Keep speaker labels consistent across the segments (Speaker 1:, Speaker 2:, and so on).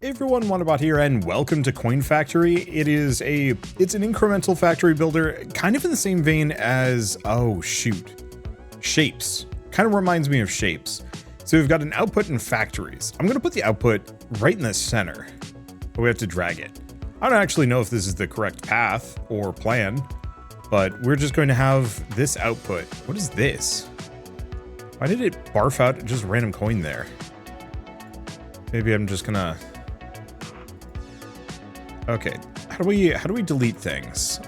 Speaker 1: Hey everyone, Wanderbot here, and welcome to Coin Factory. It's an incremental factory builder, kind of in the same vein as, Shapes. Kind of reminds me of Shapes. So we've got an output and factories. I'm going to put the output right in the center, but we have to drag it. I don't actually know if this is the correct path or plan, but we're just going to have this output. What is this? Why did it barf out just random coin there? Maybe I'm just gonna... Okay, how do we delete things?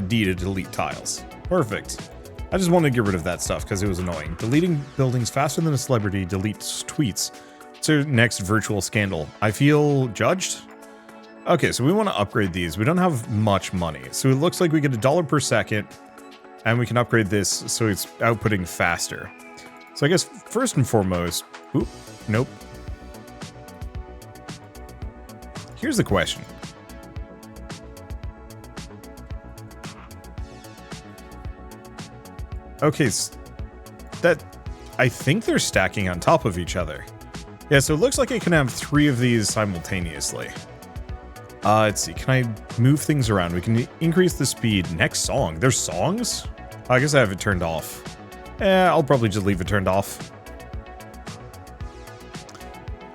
Speaker 1: D to delete tiles. Perfect. I just wanted to get rid of that stuff because it was annoying. Deleting buildings faster than a celebrity deletes tweets. It's our next virtual scandal. I feel judged? Okay, so we want to upgrade these. We don't have much money. So it looks like we get $1 per second, and we can upgrade this so it's outputting faster. So I guess first and foremost... Oop, nope. Here's the question. Okay, I think they're stacking on top of each other. Yeah, so it looks like I can have 3 of these simultaneously. Let's see, can I move things around? We can increase the speed. Next song. There's songs? I guess I have it turned off. I'll probably just leave it turned off.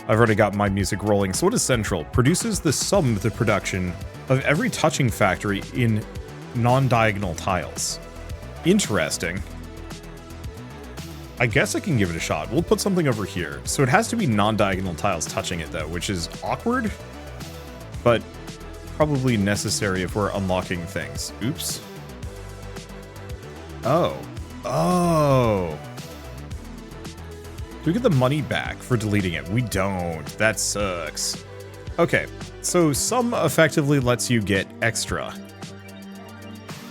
Speaker 1: I've already got my music rolling. So what is central? Produces the sum of the production of every touching factory in non-diagonal tiles. Interesting. I guess I can give it a shot. We'll put something over here. So it has to be non-diagonal tiles touching it though, which is awkward, but probably necessary if we're unlocking things. Oops. Oh. Do we get the money back for deleting it? We don't. That sucks. Okay, so sum effectively lets you get extra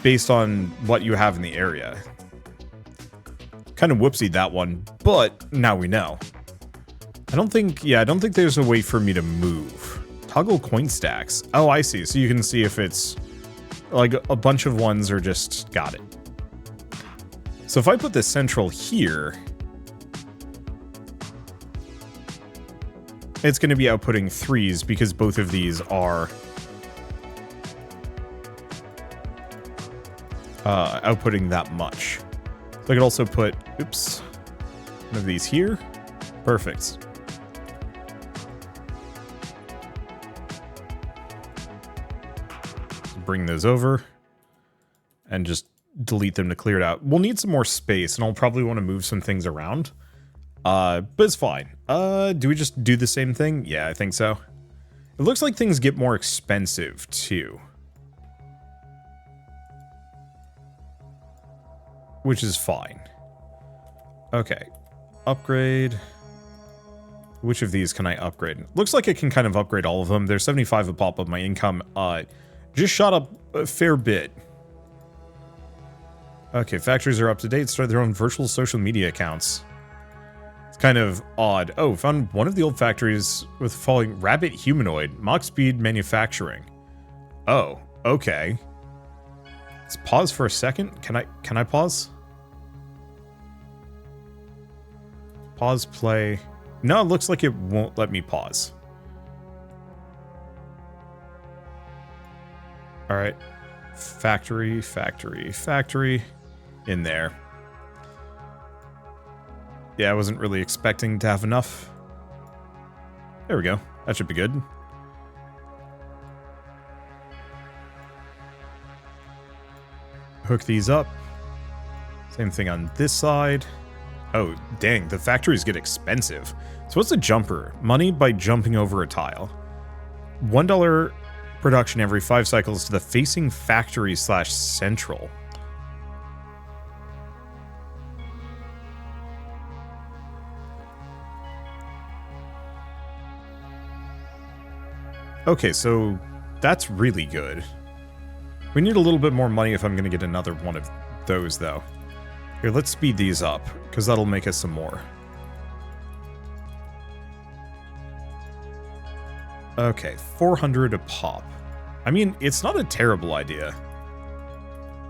Speaker 1: based on what you have in the area. Kind of whoopsied that one, but now we know. I don't think there's a way for me to move. Toggle coin stacks. Oh, I see. So you can see if it's like a bunch of ones or just got it. So if I put the central here, it's going to be outputting 3s because both of these are outputting that much. So I could also put, one of these here. Perfect. Bring those over and just delete them to clear it out. We'll need some more space, and I'll probably want to move some things around. But it's fine. Do we just do the same thing? Yeah, I think so. It looks like things get more expensive, too. Which is fine. Okay. Upgrade. Which of these can I upgrade? Looks like I can kind of upgrade all of them. There's 75 a pop of my income. Just shot up a fair bit. Okay, factories are up to date. Start their own virtual social media accounts. It's kind of odd. Oh, found one of the old factories with following rabbit humanoid. Mach speed manufacturing. Oh, okay. Let's pause for a second. Can I pause? Pause, play. No, it looks like it won't let me pause. All right. Factory. In there. Yeah, I wasn't really expecting to have enough. There we go. That should be good. Hook these up. Same thing on this side. Oh, dang, the factories get expensive. So what's a jumper? Money by jumping over a tile. $1 production every 5 cycles to the facing factory / central. Okay, so that's really good. We need a little bit more money if I'm going to get another one of those, though. Here, let's speed these up, because that'll make us some more. Okay, 400 a pop. I mean, it's not a terrible idea.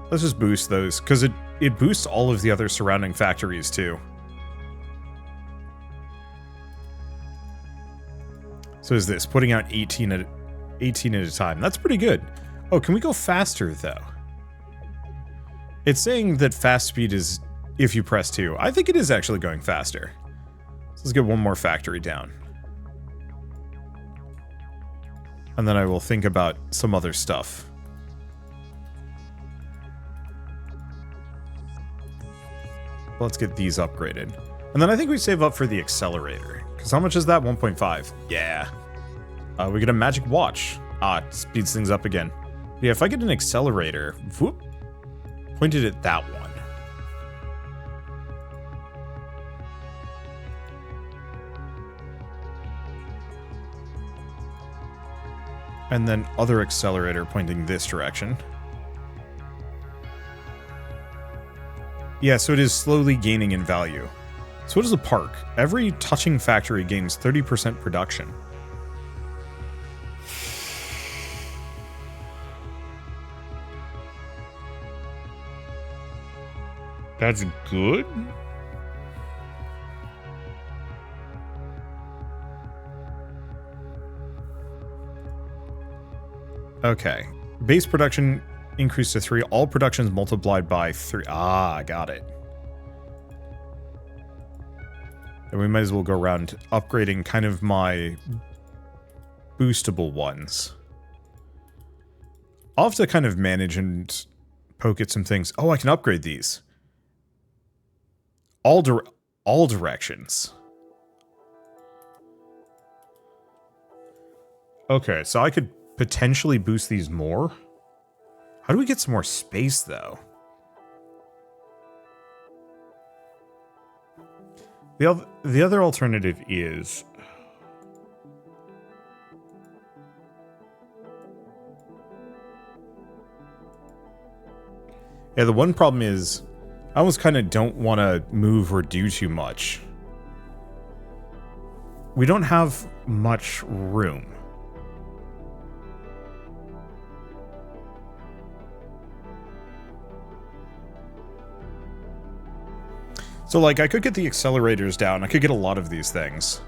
Speaker 1: Let's just boost those, because it boosts all of the other surrounding factories, too. So is this putting out 18 at a time? That's pretty good. Oh, can we go faster though? It's saying that fast speed is if you press 2. I think it is actually going faster. So let's get one more factory down. And then I will think about some other stuff. Let's get these upgraded. And then I think we save up for the accelerator. Because how much is that? 1.5. Yeah. We get a magic watch. It speeds things up again. Yeah, if I get an accelerator, whoop, pointed at that one. And then other accelerator pointing this direction. Yeah, so it is slowly gaining in value. So what is a park? Every touching factory gains 30% production. That's good? Okay. Base production increased to 3. All productions multiplied by 3. Ah, got it. And we might as well go around upgrading kind of my boostable ones. I'll have to kind of manage and poke at some things. Oh, I can upgrade these. All directions. Okay, so I could potentially boost these more. How do we get some more space, though? The other alternative is... Yeah, the one problem is I almost kind of don't want to move or do too much. We don't have much room. So, like, I could get the accelerators down. I could get a lot of these things.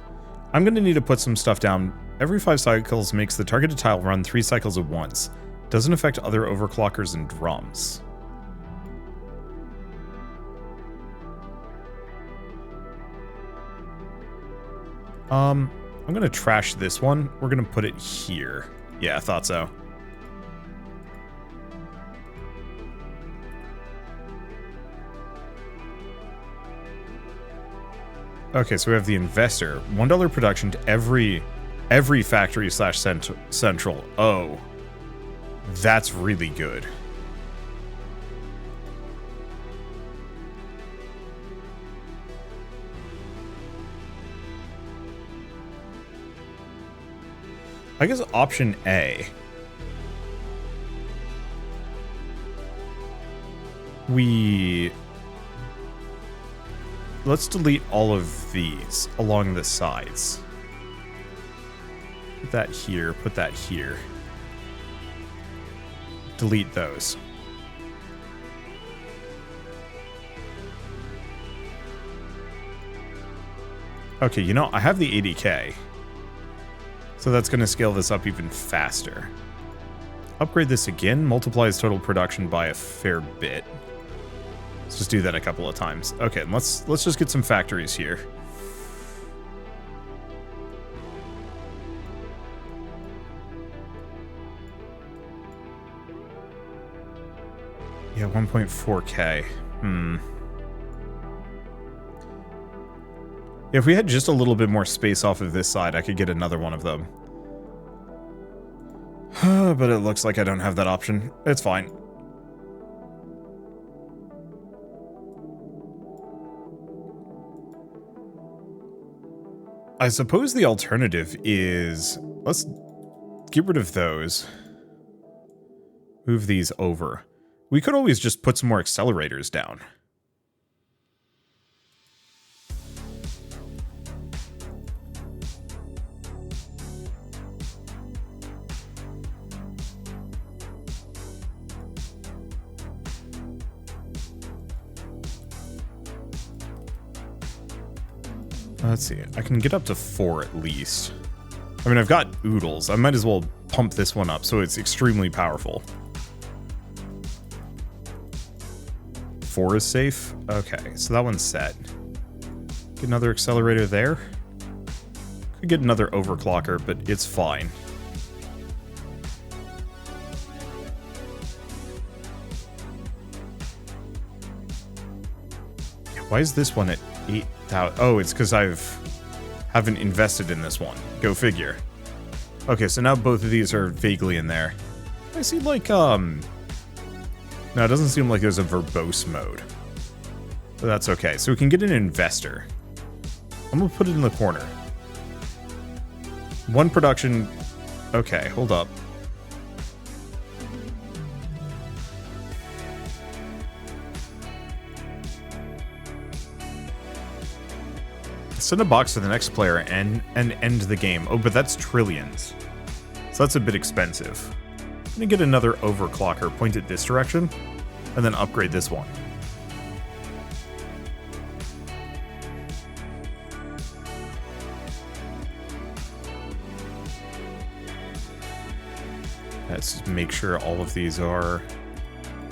Speaker 1: I'm going to need to put some stuff down. Every 5 cycles makes the targeted tile run 3 cycles at once. Doesn't affect other overclockers and drums. I'm going to trash this one. We're going to put it here. Yeah, I thought so. Okay, so we have the investor. $1 production to every factory slash central. Oh, that's really good. I guess option A. Let's delete all of these along the sides. Put that here, put that here. Delete those. Okay, you know, I have the 80K. So that's going to scale this up even faster. Upgrade this again, multiplies total production by a fair bit. Let's just do that a couple of times. Okay, let's just get some factories here. Yeah, 1.4K. If we had just a little bit more space off of this side, I could get another one of them. But it looks like I don't have that option. It's fine. I suppose the alternative is... Let's get rid of those. Move these over. We could always just put some more accelerators down. Let's see. I can get up to 4 at least. I mean, I've got oodles. I might as well pump this one up so it's extremely powerful. 4 is safe? Okay, so that one's set. Get another accelerator there. Could get another overclocker, but it's fine. Why is this one at 8,000? Oh, it's because haven't invested in this one. Go figure. Okay, so now both of these are vaguely in there. I see like, no, it doesn't seem like there's a verbose mode. But that's okay. So we can get an investor. I'm gonna put it in the corner. One production. Okay, hold up. Send a box to the next player and end the game. Oh, but that's trillions. So that's a bit expensive. I'm gonna get another overclocker, point it this direction, and then upgrade this one. Let's just make sure all of these are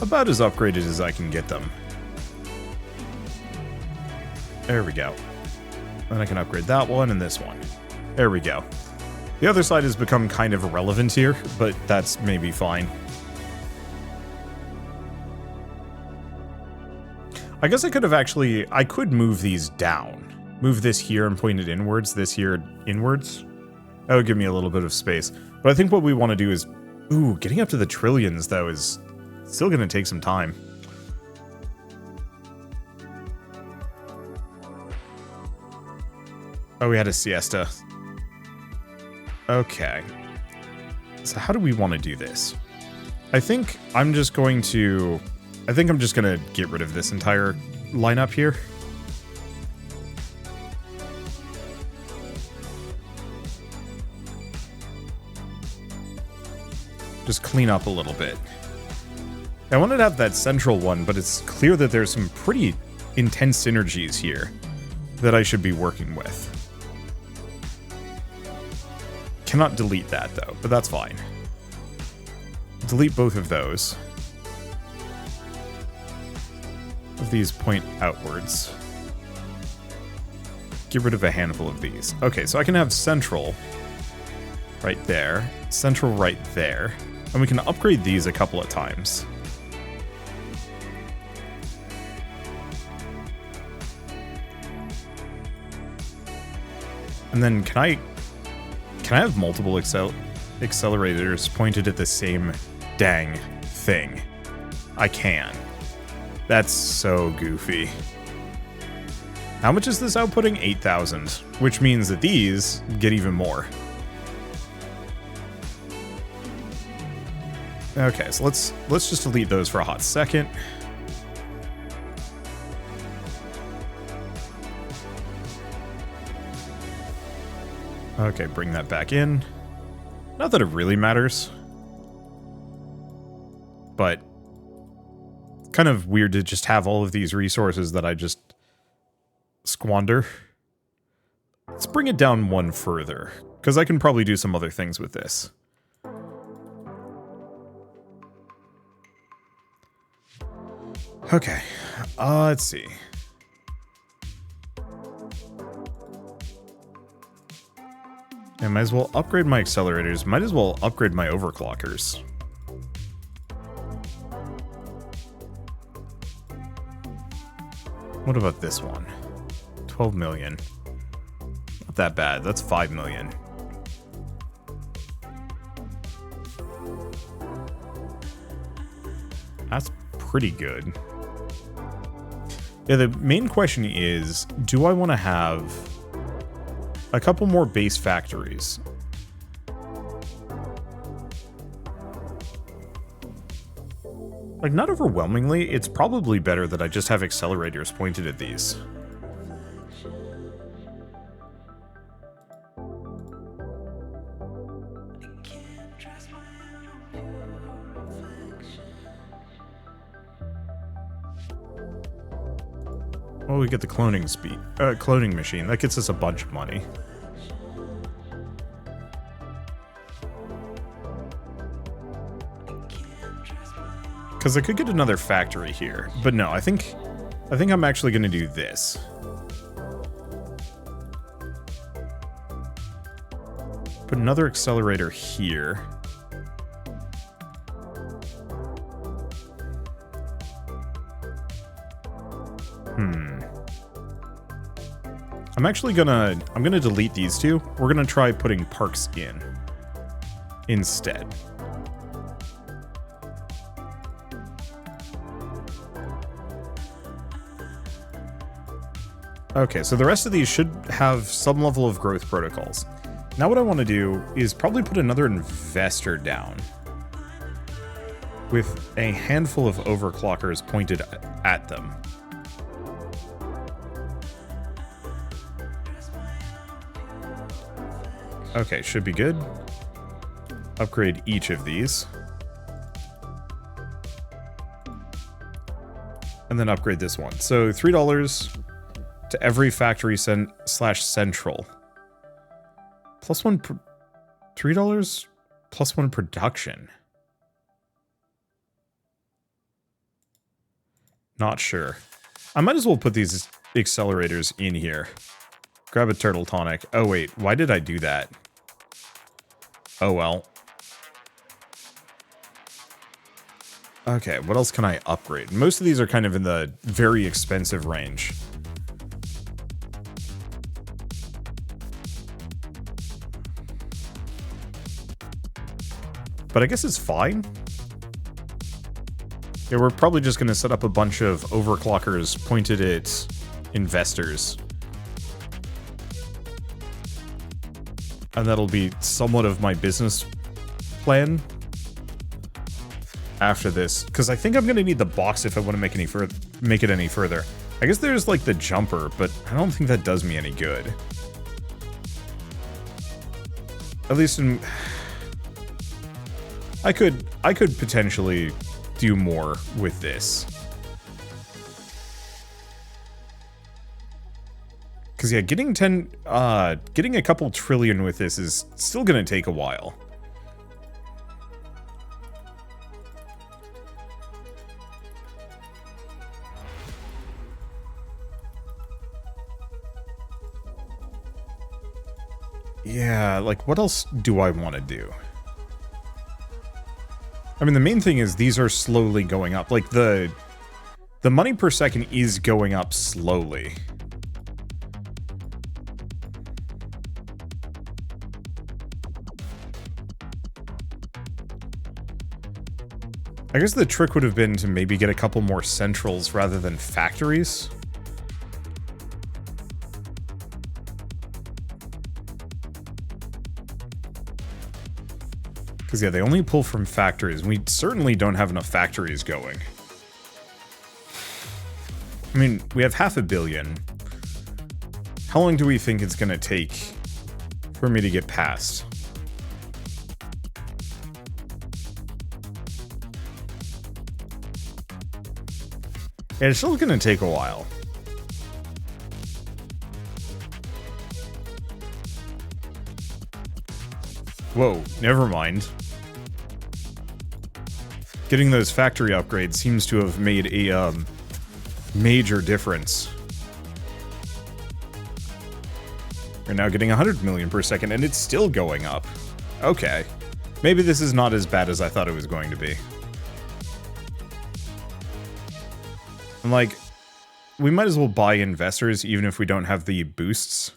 Speaker 1: about as upgraded as I can get them. There we go. Then I can upgrade that one and this one. There we go. The other side has become kind of irrelevant here, but that's maybe fine. I guess I could move these down. Move this here and point it inwards, this here inwards. That would give me a little bit of space. But I think what we want to do is... Ooh, getting up to the trillions, though, is still going to take some time. Oh, we had a siesta. Okay. So how do we want to do this? I think I'm just going to get rid of this entire lineup here. Just clean up a little bit. I wanted to have that central one, but it's clear that there's some pretty intense synergies here that I should be working with. Cannot delete that, though, but that's fine. Delete both of those. These point outwards. Get rid of a handful of these. Okay, so I can have central right there, central right there, and we can upgrade these a couple of times. And then can I have multiple accelerators pointed at the same dang thing? I can. That's so goofy. How much is this outputting? 8,000, which means that these get even more. Okay, so let's just delete those for a hot second. Okay, bring that back in. Not that it really matters, but kind of weird to just have all of these resources that I just squander. Let's bring it down one further, because I can probably do some other things with this. Okay, let's see. I might as well upgrade my accelerators. Might as well upgrade my overclockers. What about this one? 12 million. Not that bad. That's 5 million. That's pretty good. Yeah, the main question is, do I want to have a couple more base factories? Like, not overwhelmingly, it's probably better that I just have accelerators pointed at these. Well, we get the cloning machine. That gets us a bunch of money. Because I could get another factory here. But no, I think I'm actually going to do this. Put another accelerator here. I'm gonna delete these two. We're gonna try putting parks in instead. Okay, so the rest of these should have some level of growth protocols. Now what I want to do is probably put another investor down with a handful of overclockers pointed at them. Okay, should be good. Upgrade each of these. And then upgrade this one. So $3 to every factory slash central. Plus one, $3 plus one production. Not sure. I might as well put these accelerators in here. Grab a turtle tonic. Oh wait, why did I do that? Oh well. Okay, what else can I upgrade? Most of these are kind of in the very expensive range. But I guess it's fine. Yeah, we're probably just going to set up a bunch of overclockers pointed at investors. And that'll be somewhat of my business plan after this. Because I think I'm going to need the box if I want to make it any further. I guess there's like the jumper, but I don't think that does me any good. At least in... I could potentially do more with this. Because yeah, getting a couple trillion with this is still gonna take a while. Yeah, like what else do I want to do? I mean, the main thing is these are slowly going up. Like the money per second is going up slowly. I guess the trick would have been to maybe get a couple more centrals rather than factories. Because, yeah, they only pull from factories. We certainly don't have enough factories going. I mean, we have 500 million. How long do we think it's going to take for me to get past? Yeah, it's still going to take a while. Whoa, never mind. Getting those factory upgrades seems to have made a major difference. We're now getting 100 million per second, and it's still going up. Okay. Maybe this is not as bad as I thought it was going to be. And like, we might as well buy investors even if we don't have the boosts.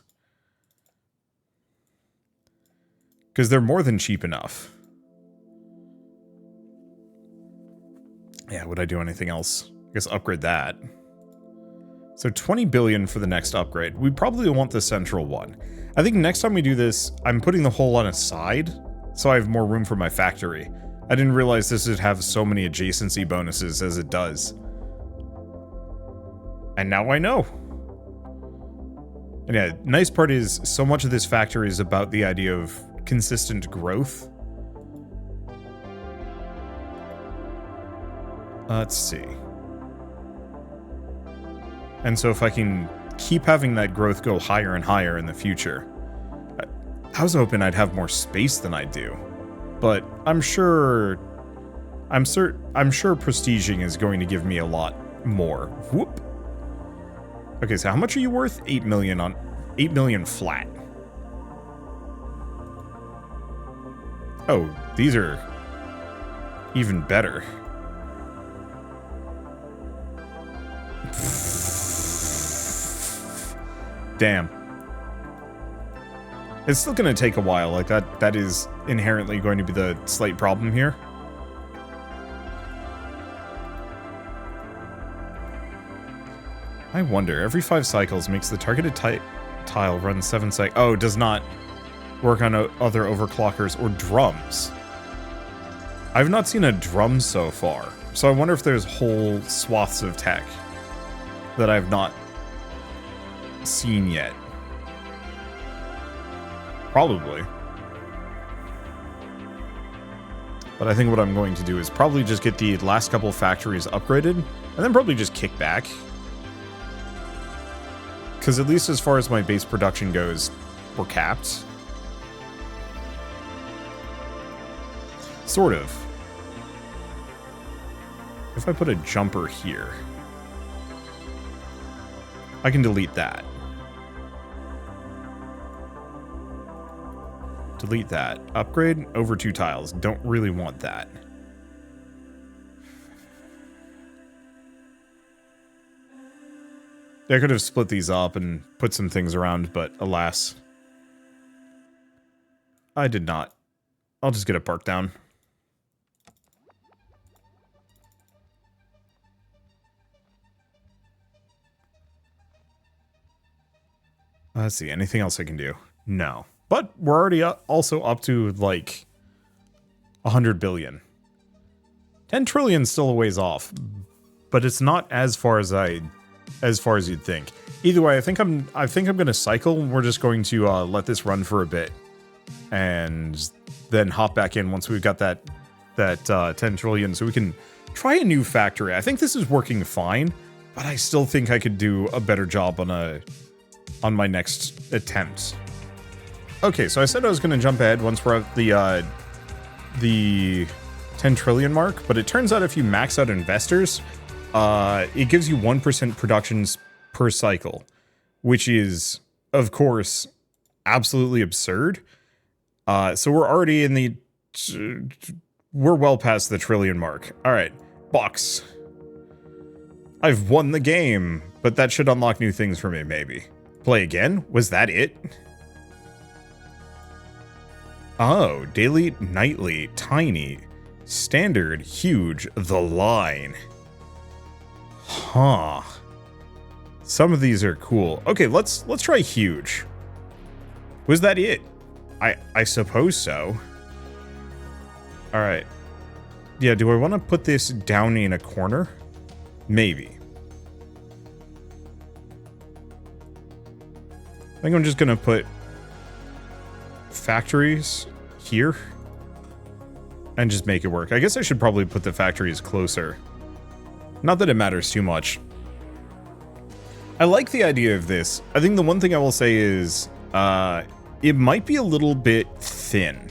Speaker 1: Because they're more than cheap enough. Yeah, would I do anything else? I guess upgrade that. So 20 billion for the next upgrade. We probably want the central one. I think next time we do this, I'm putting the whole on a side, so I have more room for my factory. I didn't realize this would have so many adjacency bonuses as it does. And now I know. And yeah, nice part is so much of this factory is about the idea of consistent growth. Let's see. And so if I can keep having that growth go higher and higher in the future, I was hoping I'd have more space than I do. But I'm sure I'm sure prestiging is going to give me a lot more. Whoop. Okay, so how much are you worth? 8 million on 8 million flat. Oh, these are even better. Damn. It's still going to take a while. Like that is inherently going to be the slight problem here. I wonder, every 5 cycles makes the targeted tile run 7 cycles. Oh, does not work on other overclockers or drums. I've not seen a drum so far, so I wonder if there's whole swaths of tech that I've not seen yet. Probably. But I think what I'm going to do is probably just get the last couple factories upgraded, and then probably just kick back. Because at least as far as my base production goes, we're capped. Sort of. If I put a jumper here, I can delete that. Delete that. Upgrade over 2 tiles. Don't really want that. I could have split these up and put some things around, but alas. I did not. I'll just get it parked down. Let's see, anything else I can do? No. But we're already also up to, like, 100 billion. 10 trillion still a ways off, but it's not as far as you'd think. Either way, I think I'm gonna cycle. We're just going to let this run for a bit, and then hop back in once we've got that 10 trillion, so we can try a new factory. I think this is working fine, but I still think I could do a better job on my next attempt. Okay, so I said I was gonna jump ahead once we're at the 10 trillion mark, but it turns out if you max out investors, it gives you 1% productions per cycle, which is, of course, absolutely absurd. So we're already in we're well past the trillion mark. All right, box. I've won the game, but that should unlock new things for me, maybe. Play again? Was that it? Oh, daily, nightly, tiny, standard, huge, the line. Huh. Some of these are cool. Okay, let's try huge. Was that it? I suppose so. All right. Yeah, do I want to put this down in a corner? Maybe. I think I'm just going to put factories here and just make it work. I guess I should probably put the factories closer. Not that it matters too much. I like the idea of this. I think the one thing I will say is it might be a little bit thin.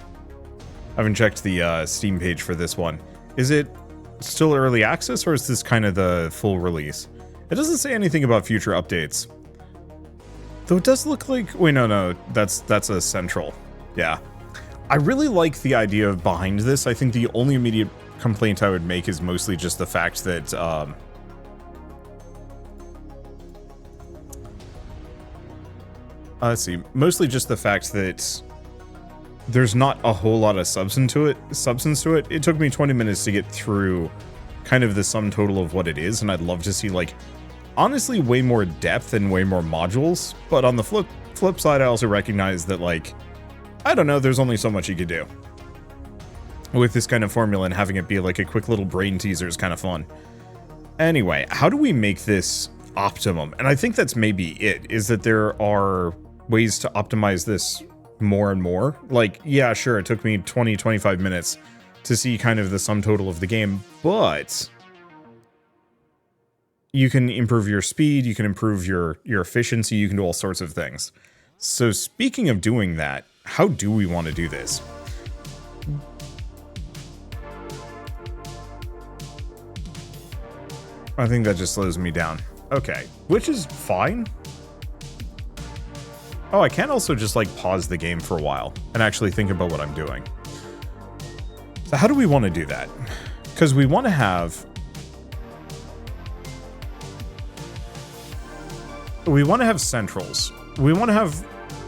Speaker 1: I haven't checked the Steam page for this one. Is it still early access, or is this kind of the full release? It doesn't say anything about future updates. Though it does look like... Wait, no, that's a central. Yeah. I really like the idea of behind this. I think the only immediate complaint I would make is mostly just the fact that... let's see. Mostly just the fact that there's not a whole lot of substance to it. It took me 20 minutes to get through kind of the sum total of what it is, and I'd love to see, like, honestly, way more depth and way more modules. But on the flip side, I also recognize that, like, I don't know, there's only so much you could do with this kind of formula, and having it be like a quick little brain teaser is kind of fun. Anyway, how do we make this optimum? And I think that's maybe it, is that there are ways to optimize this more and more. Like, yeah, sure, it took me 20-25 minutes to see kind of the sum total of the game, but you can improve your speed, you can improve your efficiency, you can do all sorts of things. So speaking of doing that, how do we want to do this? I think that just slows me down. Okay, which is fine. Oh, I can also just like pause the game for a while and actually think about what I'm doing. So how do we want to do that? Because we want to have... We want to have centrals. We want to have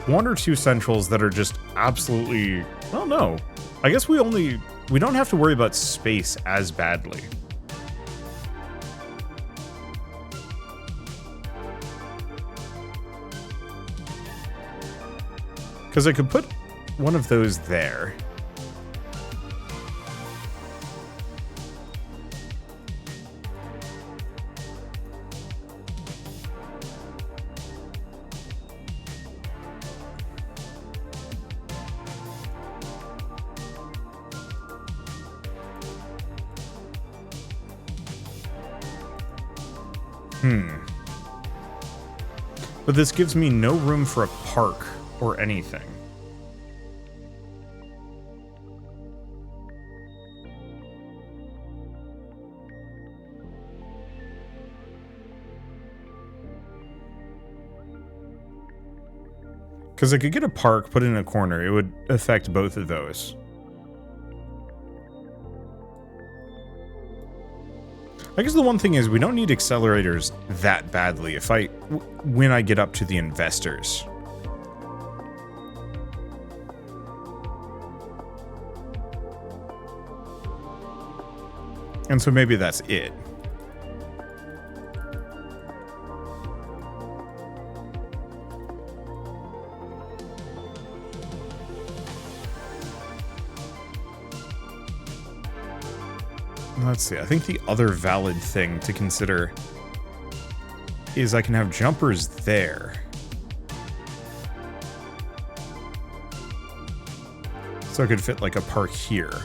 Speaker 1: one or two centrals that are just absolutely... Well, no. I guess we don't have to worry about space as badly. Because I could put one of those there. But this gives me no room for a park or anything. Because I could get a park, put it in a corner. It would affect both of those. I guess the one thing is we don't need accelerators that badly when I get up to the investors. And so maybe that's it. Let's see, I think the other valid thing to consider is I can have jumpers there. So I could fit like a park here.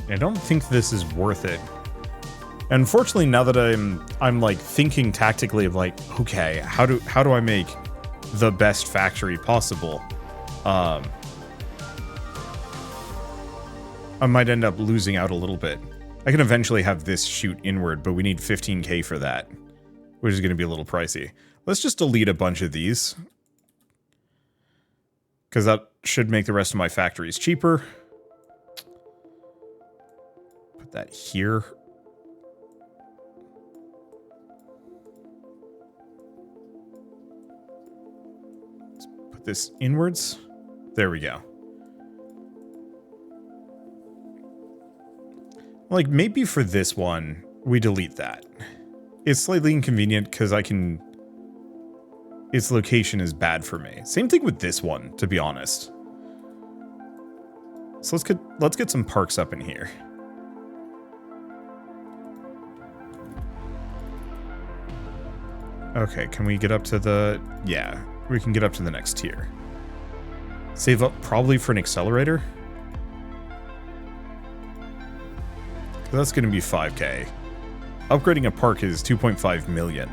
Speaker 1: I don't think this is worth it. Unfortunately, now that I'm like thinking tactically of like, okay, how do I make the best factory possible? I might end up losing out a little bit. I can eventually have this shoot inward, but we need 15k for that, which is going to be a little pricey. Let's just delete a bunch of these, because that should make the rest of my factories cheaper. That here. Let's put this inwards. There we go. Like maybe for this one, we delete that. It's slightly inconvenient because its location is bad for me. Same thing with this one, to be honest. So let's get some parks up in here. Okay, can we get up to the... Yeah, we can get up to the next tier. Save up probably for an accelerator. That's going to be 5k. Upgrading a park is 2.5 million.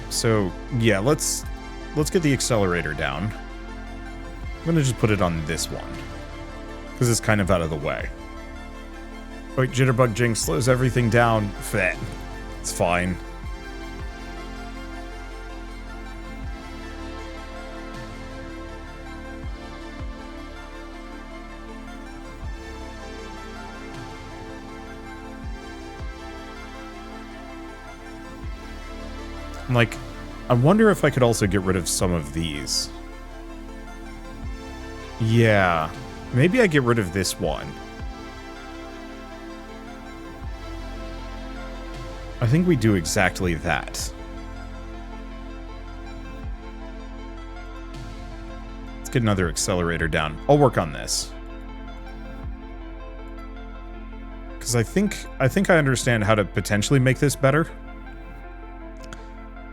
Speaker 1: So, yeah, let's get the accelerator down. I'm going to just put it on this one, because it's kind of out of the way. Wait, Jitterbug Jinx slows everything down. Fat. It's fine. Like, I wonder if I could also get rid of some of these. Yeah. Maybe I get rid of this one. I think we do exactly that. Let's get another accelerator down. I'll work on this. Because I think I understand how to potentially make this better.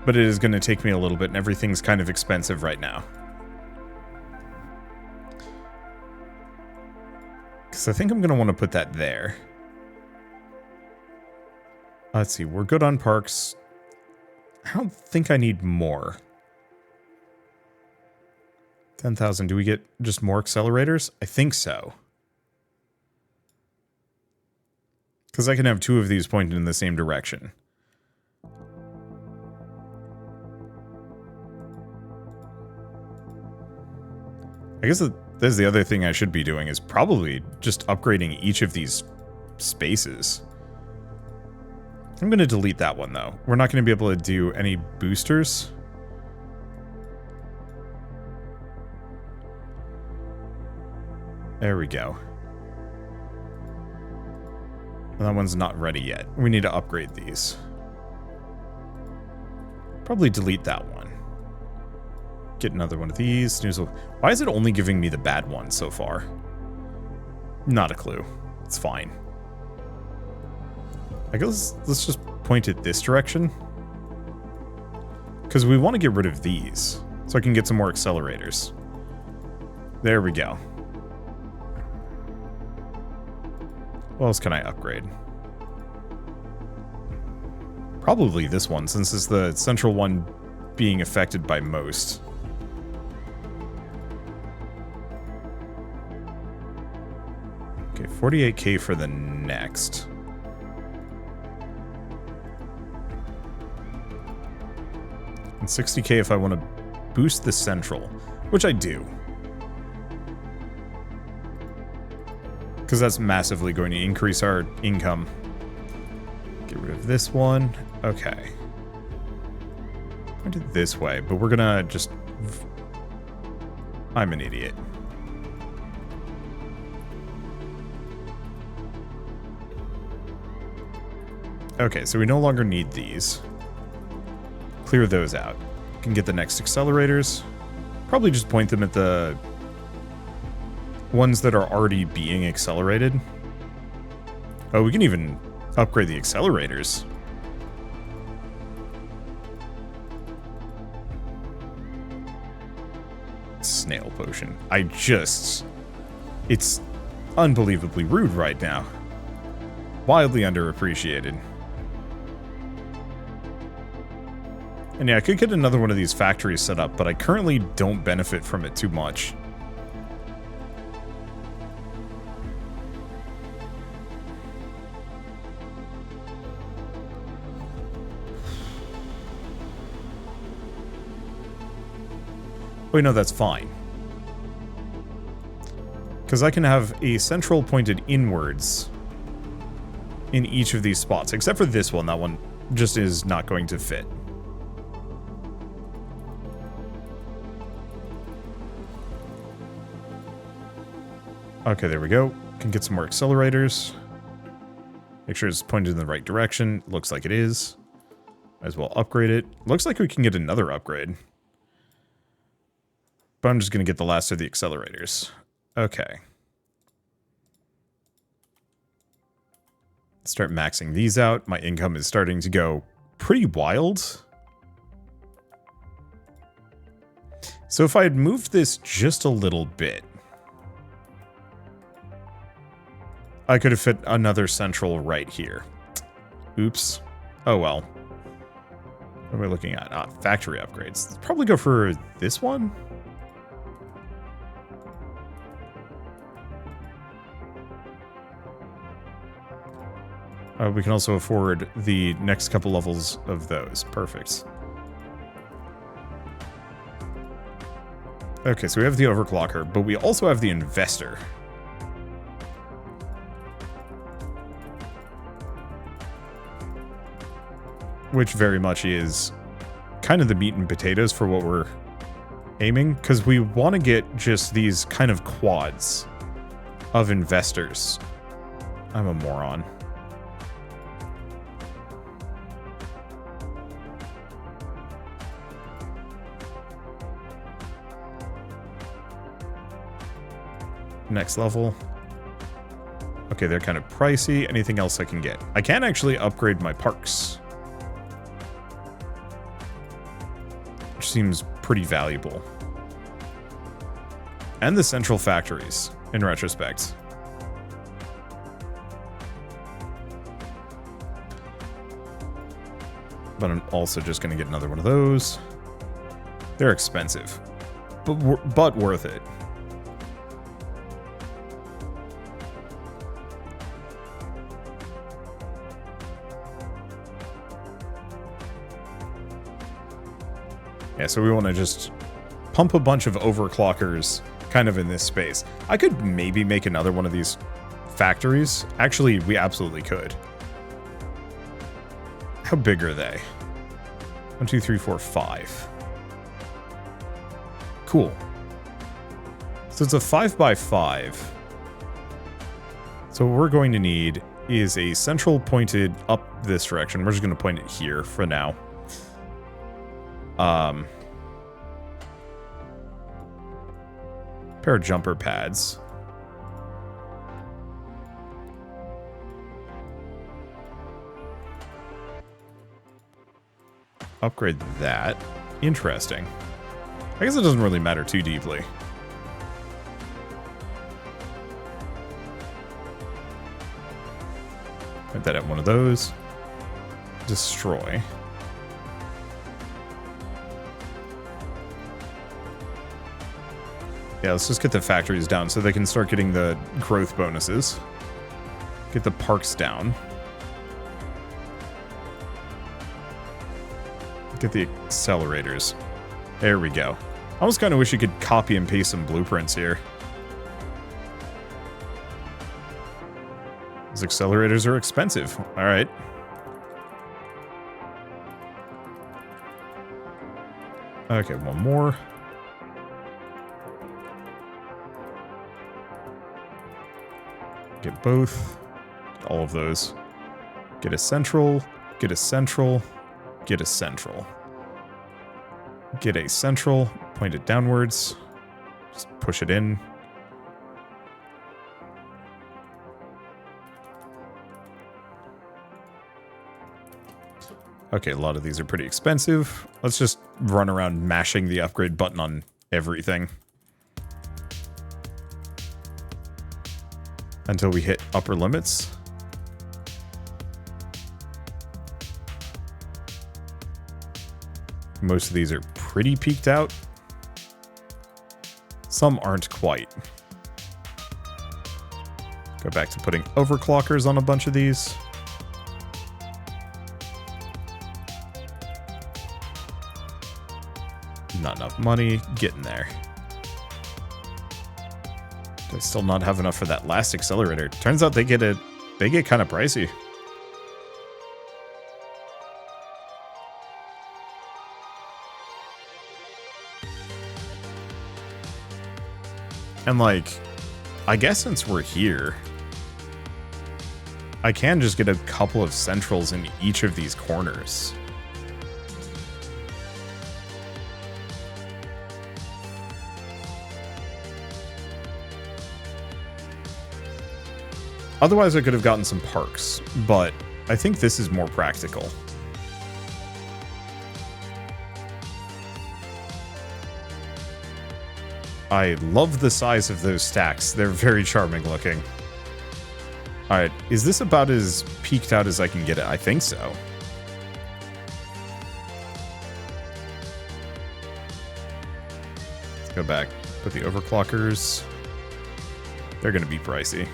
Speaker 1: but it is going to take me a little bit, and everything's kind of expensive right now. Because I think I'm going to want to put that there. Let's see, we're good on parks. I don't think I need more. 10,000, do we get just more accelerators? I think so. Because I can have 2 of these pointed in the same direction. I guess that's the other thing I should be doing, is probably just upgrading each of these spaces. I'm going to delete that one, though. We're not going to be able to do any boosters. There we go. And that one's not ready yet. We need to upgrade these. Probably delete that one. Get another one of these. Why is it only giving me the bad ones so far? Not a clue. It's fine. I guess let's just point it this direction. Because we want to get rid of these. So I can get some more accelerators. There we go. What else can I upgrade? Probably this one, since it's the central one being affected by most. Okay, 48k for the next. And 60k if I want to boost the central, which I do. Because that's massively going to increase our income. Get rid of this one. Okay. Point it this way, but we're gonna just... I'm an idiot. Okay, so we no longer need these. Clear those out. Can get the next accelerators. Probably just point them at the ones that are already being accelerated. Oh, we can even upgrade the accelerators. Snail potion. It's unbelievably rude right now. Wildly underappreciated. And yeah, I could get another one of these factories set up, but I currently don't benefit from it too much. Wait, no, that's fine. Because I can have a central pointed inwards in each of these spots, except for this one. That one just is not going to fit. Okay, there we go. Can get some more accelerators. Make sure it's pointed in the right direction. Looks like it is. Might as well upgrade it. Looks like we can get another upgrade. But I'm just going to get the last of the accelerators. Okay. Start maxing these out. My income is starting to go pretty wild. So if I had moved this just a little bit, I could have fit another central right here. Oops. Oh well. What are we looking at? Factory upgrades. Let's probably go for this one. We can also afford the next couple levels of those. Perfect. Okay, so we have the overclocker, but we also have the investor. Which very much is kind of the meat and potatoes for what we're aiming, because we want to get just these kind of quads of investors. I'm a moron. Next level. Okay, they're kind of pricey. Anything else I can get? I can actually upgrade my parks. which seems pretty valuable. And the central factories, in retrospect. But I'm also just going to get another one of those. They're expensive, but worth it. Yeah, so we want to just pump a bunch of overclockers kind of in this space. I could maybe make another one of these factories. Actually, we absolutely could. How big are they? 1, 2, 3, 4, 5. Cool. So it's a 5x5. So what we're going to need is a central pointed up this direction. We're just going to point it here for now. Pair of jumper pads. Upgrade that. Interesting. I guess it doesn't really matter too deeply. Put that at one of those. Destroy. Yeah, let's just get the factories down so they can start getting the growth bonuses. Get the parks down. Get the accelerators. There we go. I almost kind of wish you could copy and paste some blueprints here. These accelerators are expensive. All right. Okay, one more. Get both. Get all of those. Get a central. Get a central. Get a central. Get a central. Point it downwards. Just push it in. Okay, a lot of these are pretty expensive. Let's just run around mashing the upgrade button on everything. Until we hit upper limits. Most of these are pretty peaked out. Some aren't quite. Go back to putting overclockers on a bunch of these. Not enough money. Getting there. I still not have enough for that last accelerator. Turns out they get kind of pricey. And like, I guess since we're here, I can just get a couple of centrals in each of these corners. Otherwise, I could have gotten some parks, but I think this is more practical. I love the size of those stacks. They're very charming looking. Alright, is this about as peaked out as I can get it? I think so. Let's go back. Put the overclockers. They're going to be pricey.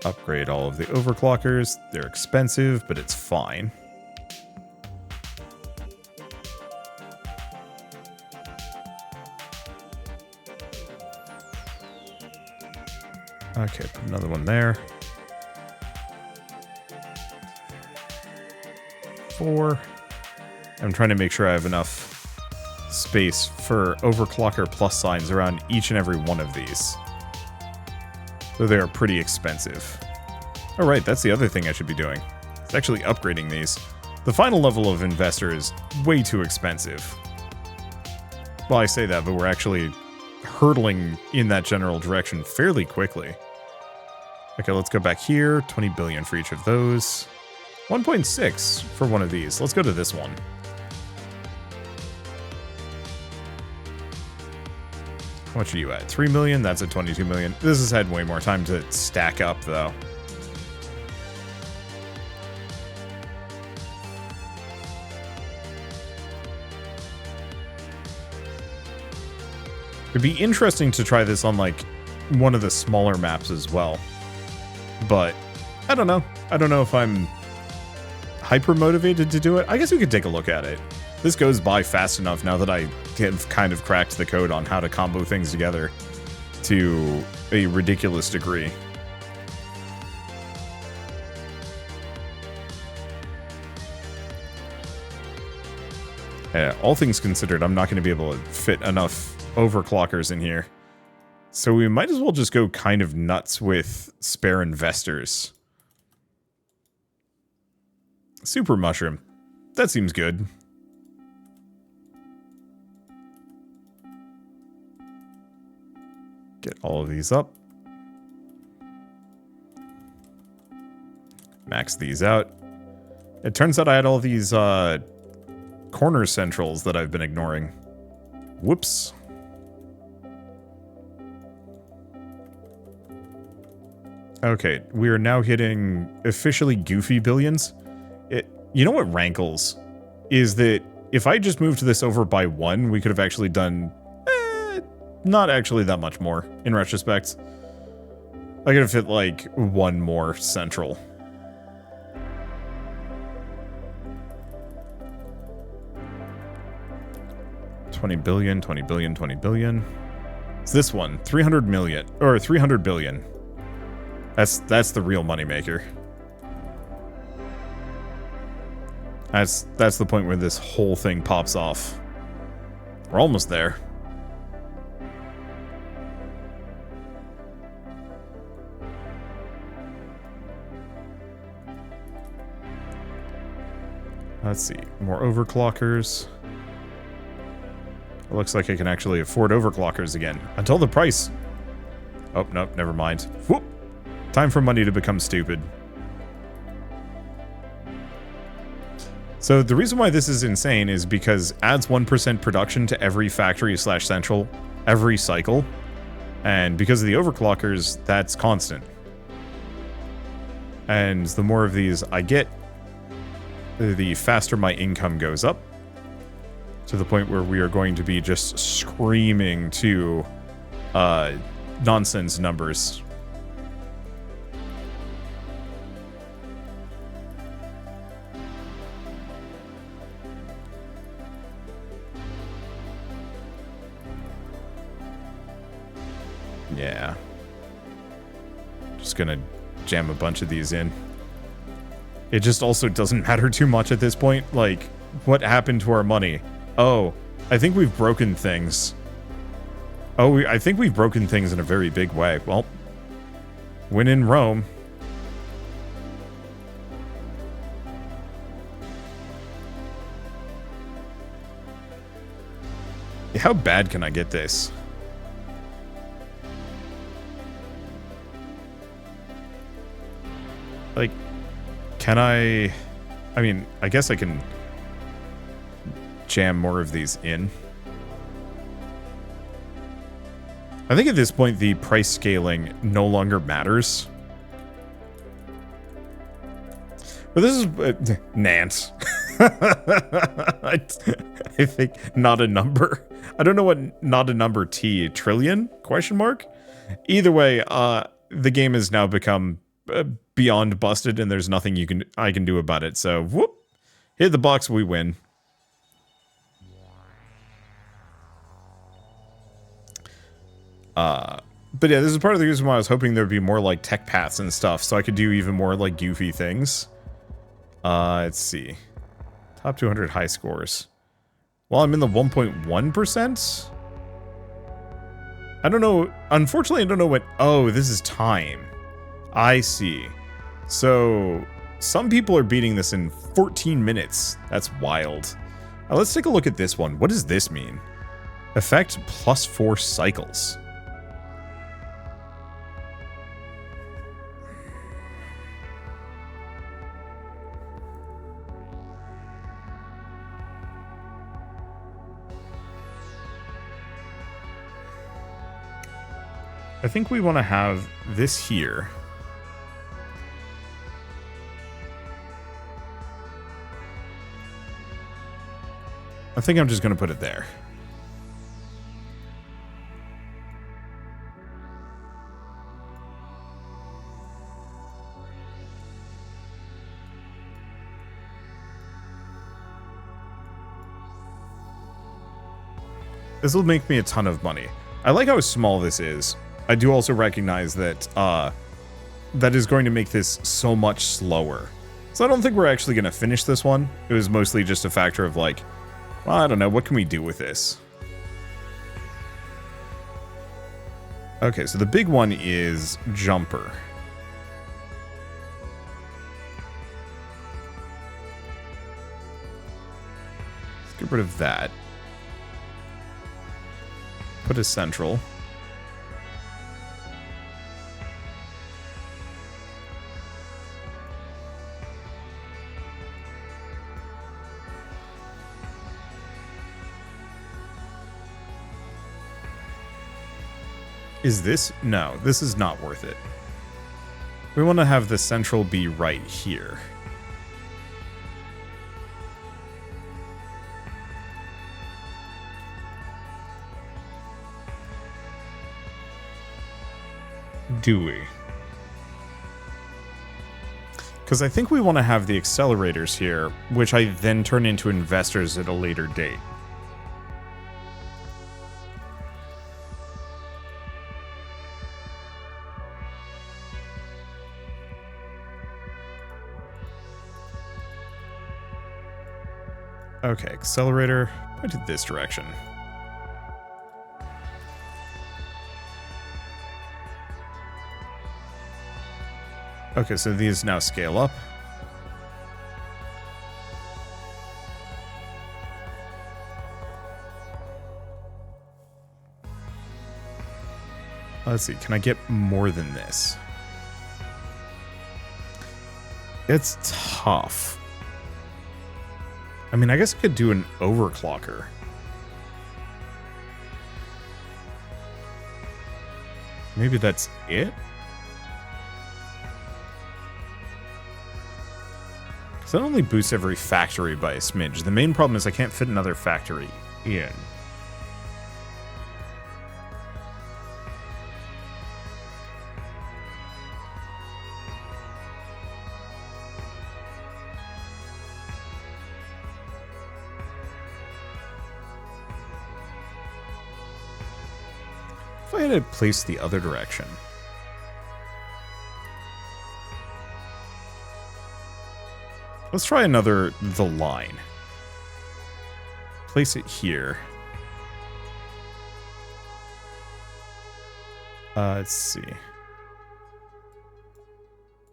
Speaker 1: Upgrade all of the overclockers. They're expensive, but it's fine. Okay, put another one there. 4. I'm trying to make sure I have enough space for overclocker plus signs around each and every one of these. So they are pretty expensive. All right, that's the other thing I should be doing. It's actually upgrading these. The final level of investor is way too expensive. Well, I say that, but we're actually hurtling in that general direction fairly quickly. Okay, let's go back here. 20 billion for each of those. 1.6 for one of these. Let's go to this one. How much are you at? 3 million? That's at 22 million. This has had way more time to stack up, though. It'd be interesting to try this on, like, one of the smaller maps as well. But, I don't know. I don't know if I'm hyper motivated to do it. I guess we could take a look at it. This goes by fast enough now that I have kind of cracked the code on how to combo things together to a ridiculous degree. Yeah, all things considered, I'm not going to be able to fit enough overclockers in here. So we might as well just go kind of nuts with spare investors. Super mushroom. That seems good. Get all of these up. Max these out. It turns out I had all these corner centrals that I've been ignoring. Whoops. Okay, we are now hitting officially goofy billions. You know what rankles? Is that if I just moved this over by 1, we could have actually done not actually that much more, in retrospect. I could have hit, like, 1 more central. $20 billion, $20 billion, $20 billion. It's this one, 300 million, or 300 billion. That's the real moneymaker. That's the point where this whole thing pops off. We're almost there. Let's see, more overclockers. It looks like I can actually afford overclockers again. Until the price... Oh, no, never mind. Whoop! Time for money to become stupid. So the reason why this is insane is because adds 1% production to every factory / central every cycle. And because of the overclockers, that's constant. And the more of these I get, the faster my income goes up, to the point where we are going to be just screaming to nonsense numbers. Yeah. Just gonna jam a bunch of these in. It just also doesn't matter too much at this point. Like, what happened to our money? Oh, I think we've broken things. Oh, I think we've broken things in a very big way. Well, when in Rome. How bad can I get this? Like, can I mean, I guess I can jam more of these in. I think at this point, the price scaling no longer matters. But this is... Nance. I think not a number. I don't know what not a number T. Trillion? Question mark? Either way, the game has now become beyond busted, and there's nothing I can do about it. So, whoop. Hit the box, we win. But yeah, this is part of the reason why I was hoping there'd be more like tech paths and stuff, so I could do even more like goofy things. Let's see. Top 200 high scores. Well, I'm in the 1.1%. I don't know. Unfortunately, I don't know what... Oh, this is time. I see. So, some people are beating this in 14 minutes. That's wild. Now, let's take a look at this one. What does this mean? Effect +4 cycles. I think we want to have this here. I think I'm just going to put it there. This will make me a ton of money. I like how small this is. I do also recognize that that is going to make this so much slower. So I don't think we're actually going to finish this one. It was mostly just a factor of like, well, I don't know, what can we do with this? Okay, so the big one is jumper. Let's get rid of that. Put a central. Is this? No, this is not worth it. We want to have the central be right here. Do we? Because I think we want to have the accelerators here, which I then turn into investors at a later date. Okay, accelerator, point it this direction. Okay, so these now scale up. Let's see, can I get more than this? It's tough. I mean, I guess I could do an overclocker. Maybe that's it? Because that only boosts every factory by a smidge. The main problem is I can't fit another factory in. If I had it placed the other direction. Let's try another the line. Place it here. Let's see.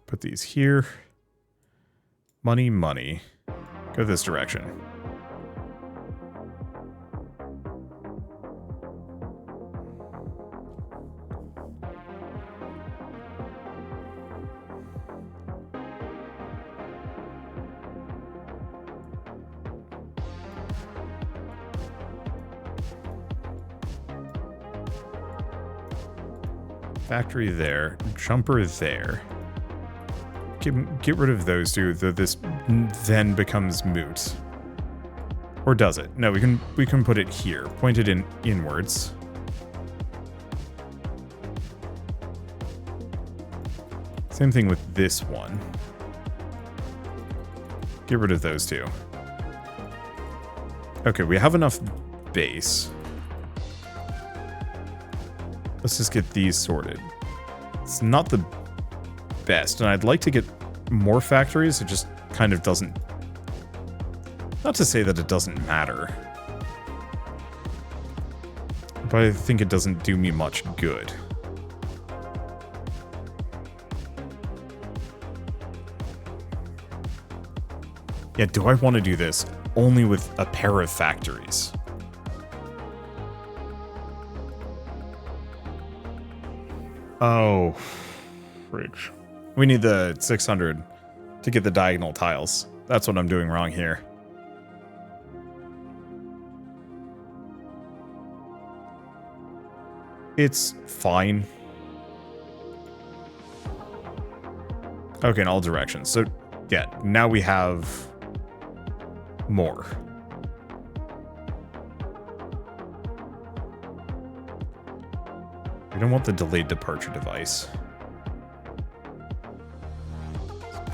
Speaker 1: Put these here. Money, money. Go this direction. Factory there, jumper there. Get rid of those two, though this then becomes moot. Or does it? No, we can put it here. Point it inwards. Same thing with this one. Get rid of those two. Okay, we have enough base. Let's just get these sorted. It's not the best, and I'd like to get more factories. It just kind of doesn't... Not to say that it doesn't matter. But I think it doesn't do me much good. Yeah, do I want to do this only with a pair of factories? Oh, fridge. We need the 600 to get the diagonal tiles. That's what I'm doing wrong here. It's fine. Okay, in all directions. So, yeah, now we have more. We don't want the delayed departure device.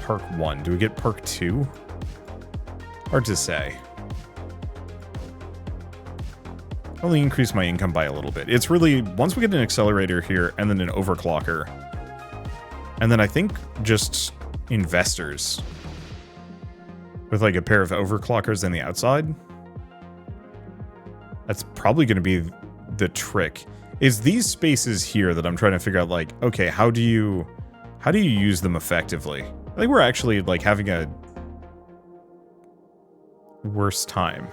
Speaker 1: Perk 1. Do we get perk 2? Hard to say. Only increase my income by a little bit. It's really, once we get an accelerator here and then an overclocker, and then I think just investors with like a pair of overclockers on the outside. That's probably going to be the trick. Is these spaces here that I'm trying to figure out, like, okay, how do you use them effectively? I think we're actually like having a worse time.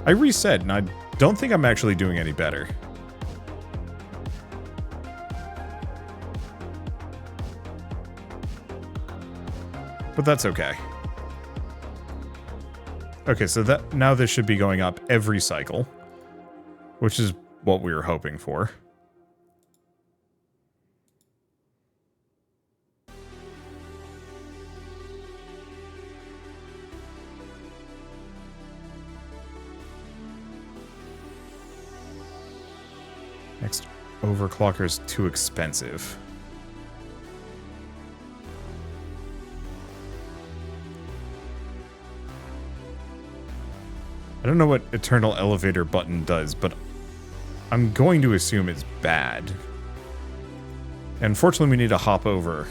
Speaker 1: I reset and I don't think I'm actually doing any better. But that's okay. Okay, so that now this should be going up every cycle, which is what we were hoping for. Next, overclocker's too expensive. I don't know what Eternal Elevator button does, but I'm going to assume it's bad. And unfortunately, we need to hop over.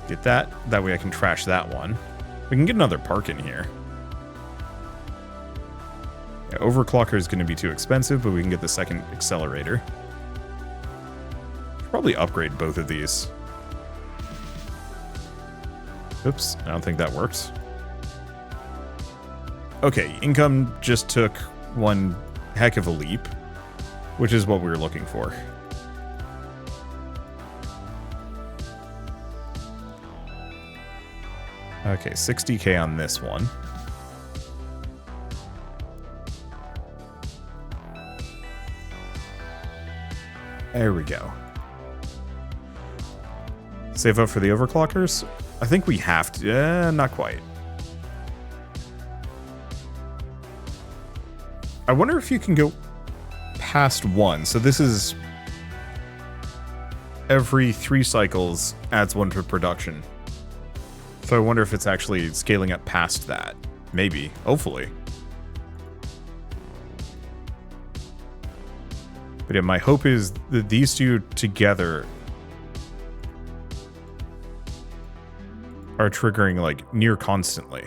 Speaker 1: Get that. That way I can trash that one. We can get another park in here. Yeah, overclocker is going to be too expensive, but we can get the second accelerator. Should probably upgrade both of these. Oops, I don't think that works. Okay, income just took one heck of a leap, which is what we were looking for. Okay, 60k on this one. There we go. Save up for the overclockers? I think we have to. Not quite. I wonder if you can go past 1. So this is every 3 cycles adds 1 to production. So I wonder if it's actually scaling up past that. Maybe. Hopefully. But yeah, my hope is that these two together are triggering like near constantly.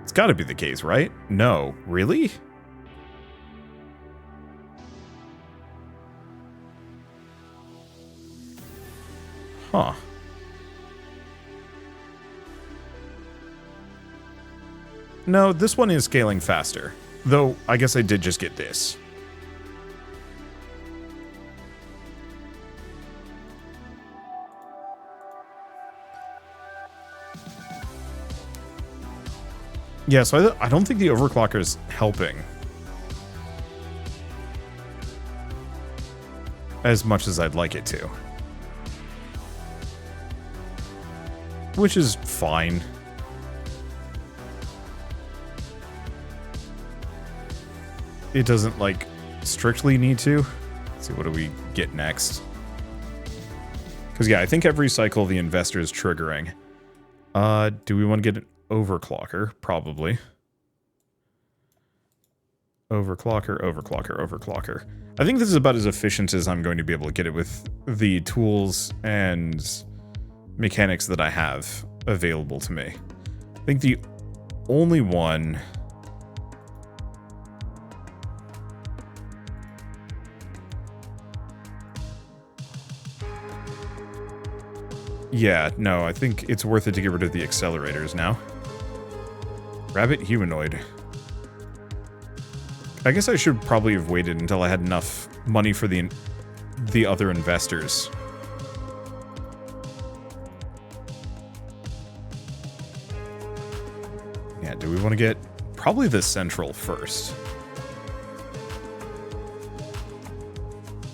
Speaker 1: It's got to be the case, right? No. Really? Huh. No, this one is scaling faster. Though, I guess I did just get this. Yeah, so I don't think the overclocker is helping as much as I'd like it to. Which is fine. It doesn't, like, strictly need to. Let's see, what do we get next? Because, yeah, I think every cycle the investor is triggering. Do we want to get an overclocker? Probably. Overclocker, overclocker, overclocker. I think this is about as efficient as I'm going to be able to get it with the tools and mechanics that I have available to me. I think the only one... Yeah, no, I think it's worth it to get rid of the accelerators now. Rabbit humanoid. I guess I should probably have waited until I had enough money for the other investors. Yeah, do we want to get probably the central first?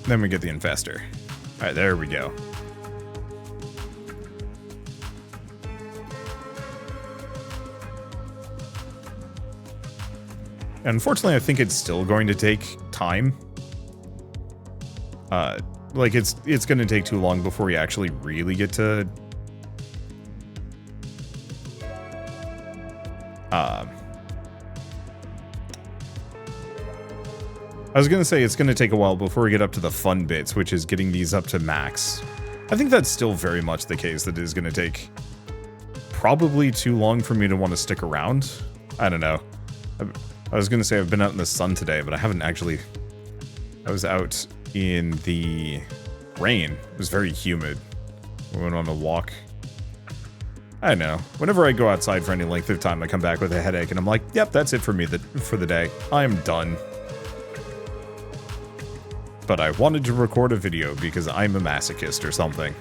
Speaker 1: Then we get the investor. All right, there we go. Unfortunately, I think it's still going to take time. Like it's going to take too long before we actually really get to I was going to say it's going to take a while before we get up to the fun bits, which is getting these up to max. I think that's still very much the case, that it is going to take probably too long for me to want to stick around. I don't know. I was going to say I've been out in the sun today, but I haven't actually. I was out in the rain. It was very humid. We went on a walk. I don't know. Whenever I go outside for any length of time, I come back with a headache, and I'm like, yep, that's it for me for the day. I am done. But I wanted to record a video because I'm a masochist or something.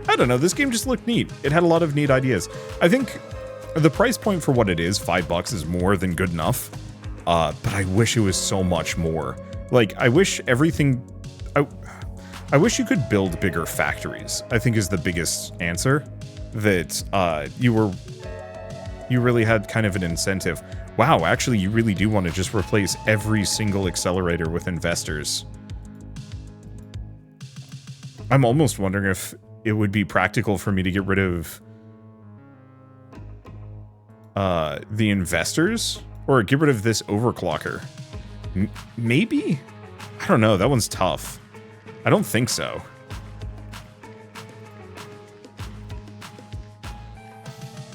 Speaker 1: I don't know, this game just looked neat. It had a lot of neat ideas. I think the price point for what it is, $5, is more than good enough. But I wish it was so much more. Like, I wish everything... I wish you could build bigger factories, I think is the biggest answer. That you really had kind of an incentive. Wow, actually, you really do want to just replace every single accelerator with investors. I'm almost wondering if it would be practical for me to get rid of the investors, or get rid of this overclocker. Maybe? I don't know, that one's tough. I don't think so.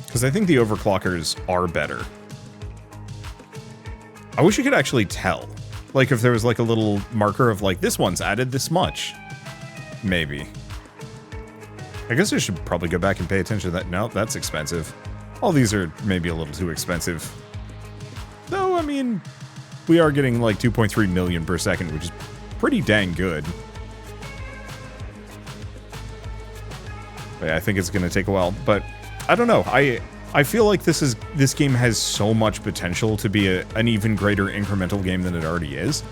Speaker 1: Because I think the overclockers are better. I wish you could actually tell. Like if there was like a little marker of like, this one's added this much. Maybe. I guess I should probably go back and pay attention to that. No, that's expensive. All these are maybe a little too expensive. Though, I mean, we are getting like 2.3 million per second, which is pretty dang good. But yeah, I think it's going to take a while, but I don't know. I feel like this game has so much potential to be an even greater incremental game than it already is.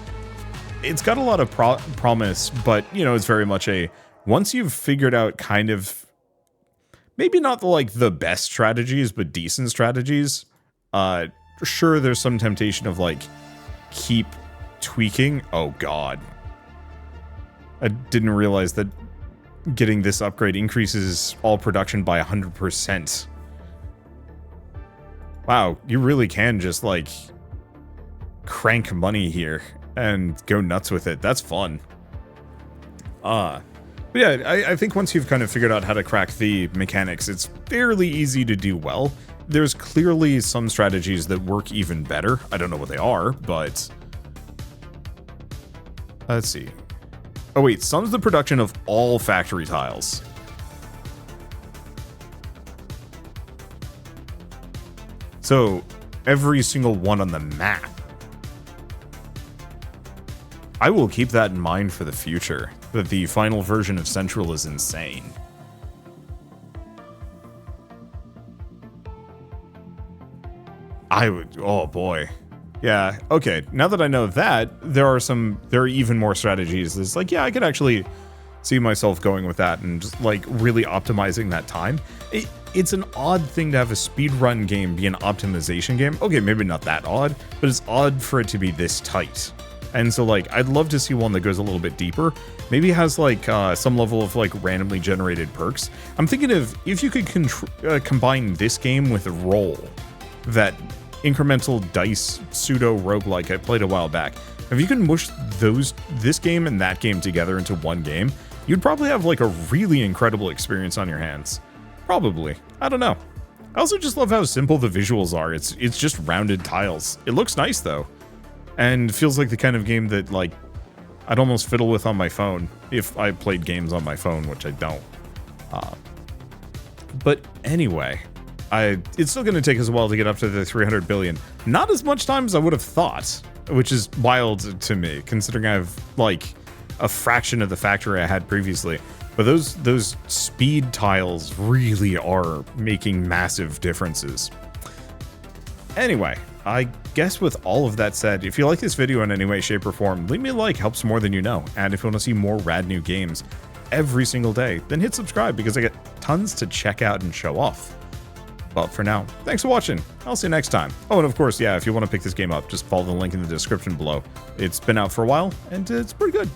Speaker 1: It's got a lot of promise, but, you know, it's very much a, once you've figured out kind of, maybe not the best strategies, but decent strategies, sure, there's some temptation of, like, keep tweaking. Oh, God. I didn't realize that getting this upgrade increases all production by 100%. Wow, you really can just, like, crank money here and go nuts with it. That's fun. But yeah, I think once you've kind of figured out how to crack the mechanics, it's fairly easy to do well. There's clearly some strategies that work even better. I don't know what they are, but... let's see. Oh wait, sums the production of all factory tiles. So, every single one on the map. I will keep that in mind for the future, that the final version of Central is insane. I would, oh boy. Yeah, okay, now that I know that, there are even more strategies. It's like, yeah, I could actually see myself going with that and just, like, really optimizing that time. It's an odd thing to have a speedrun game be an optimization game. Okay, maybe not that odd, but it's odd for it to be this tight. And so, like, I'd love to see one that goes a little bit deeper. Maybe has, like, some level of, like, randomly generated perks. I'm thinking of, if you could combine this game with a Roll, that incremental dice pseudo roguelike I played a while back. If you can mush this game and that game together into one game, you'd probably have, like, a really incredible experience on your hands. Probably. I don't know. I also just love how simple the visuals are. It's just rounded tiles. It looks nice, though. And feels like the kind of game that, like, I'd almost fiddle with on my phone if I played games on my phone, which I don't. But anyway, it's still going to take us a while to get up to the 300 billion. Not as much time as I would have thought, which is wild to me, considering I have, like, a fraction of the factory I had previously. But those speed tiles really are making massive differences. Anyway, I guess with all of that said, if you like this video in any way, shape, or form, leave me a like, helps more than you know. And if you want to see more rad new games every single day, then hit subscribe because I get tons to check out and show off. But for now, thanks for watching. I'll see you next time. Oh, and of course, yeah, if you want to pick this game up, just follow the link in the description below. It's been out for a while, and it's pretty good.